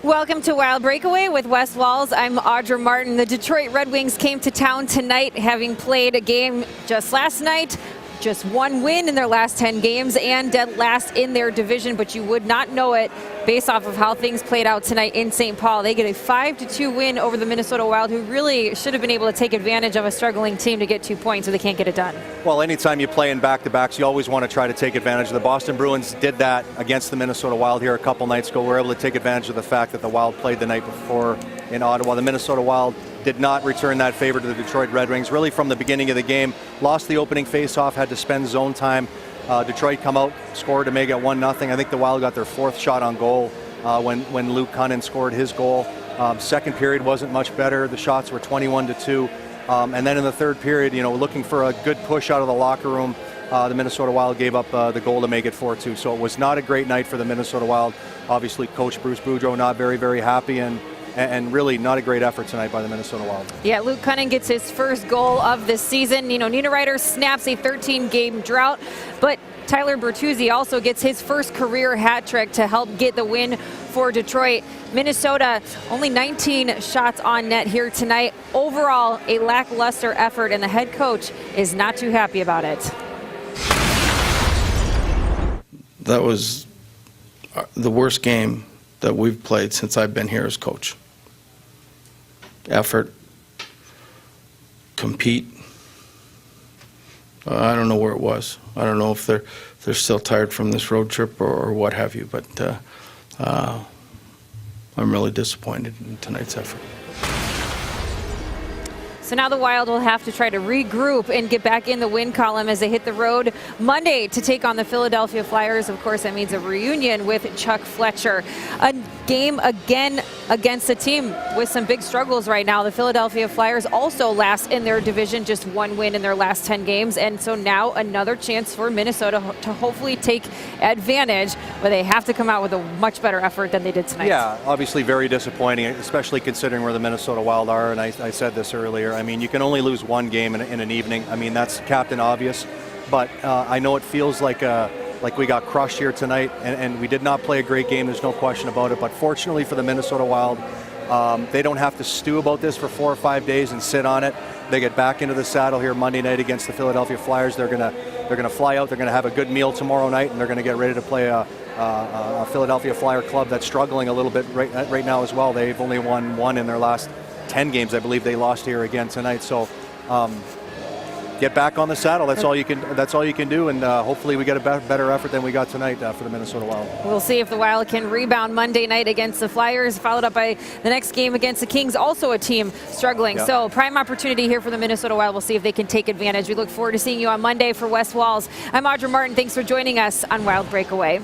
Welcome to Wild Breakaway with West Walls. I'm Audra Martin. The Detroit Red Wings came to town tonight, having played a game just last night. Just one win in their last 10 games and dead last in their division, but you would not know it based off of how things played out tonight in St. Paul. They get a 5-2 win over the Minnesota Wild, who really should have been able to take advantage of a struggling team to get 2 points, so they can't get it done. Well, anytime you play in back-to-backs, you always want to try to take advantage. The Boston Bruins did that against the Minnesota Wild here a couple nights ago. We were able to take advantage of the fact that the Wild played the night before in Ottawa. The Minnesota Wild did not return that favor to the Detroit Red Wings. Really from the beginning of the game, lost the opening face-off, had to spend zone time. Detroit come out, scored to make it 1-0. I think the Wild got their 4th shot on goal when Luke Cunnin scored his goal. Second period wasn't much better. The shots were 21-2. And then in the third period, looking for a good push out of the locker room, the Minnesota Wild gave up the goal to make it 4-2. So it was not a great night for the Minnesota Wild. Obviously, Coach Bruce Boudreau not very, very happy, and really not a great effort tonight by the Minnesota Wild. Yeah, Luke Cunnin gets his first goal of the season. Nina Ryder snaps a 13-game drought, but Tyler Bertuzzi also gets his first career hat trick to help get the win for Detroit. Minnesota, only 19 shots on net here tonight. Overall, a lackluster effort, and the head coach is not too happy about it. That was the worst game that we've played since I've been here as coach. Effort, compete. I don't know where it was. I don't know if they're still tired from this road trip or what have you, but I'm really disappointed in tonight's effort. So now the Wild will have to try to regroup and get back in the win column as they hit the road Monday to take on the Philadelphia Flyers. Of course, that means a reunion with Chuck Fletcher. A game again against a team with some big struggles right now. The Philadelphia Flyers also last in their division, just one win in their last 10 games. And so now another chance for Minnesota to hopefully take advantage, but they have to come out with a much better effort than they did tonight. Yeah, obviously very disappointing, especially considering where the Minnesota Wild are. And I said this earlier. I mean, you can only lose one game in an evening. I mean, that's Captain Obvious. But I know it feels like we got crushed here tonight, and we did not play a great game. There's no question about it. But fortunately for the Minnesota Wild, they don't have to stew about this for 4 or 5 days and sit on it. They get back into the saddle here Monday night against the Philadelphia Flyers. They're gonna fly out. They're gonna have a good meal tomorrow night, and they're gonna get ready to play a Philadelphia Flyer club that's struggling a little bit right now as well. They've only won 1 in their last 10 games. I believe they lost here again tonight. So get back on the saddle. That's all you can do, and hopefully we get a better effort than we got tonight for the Minnesota Wild. We'll see if the Wild can rebound Monday night against the Flyers, followed up by the next game against the Kings, also a team struggling. Yep. So prime opportunity here for the Minnesota Wild. We'll see if they can take advantage. We look forward to seeing you on Monday for West Walls. I'm Audra Martin. Thanks for joining us on Wild Breakaway.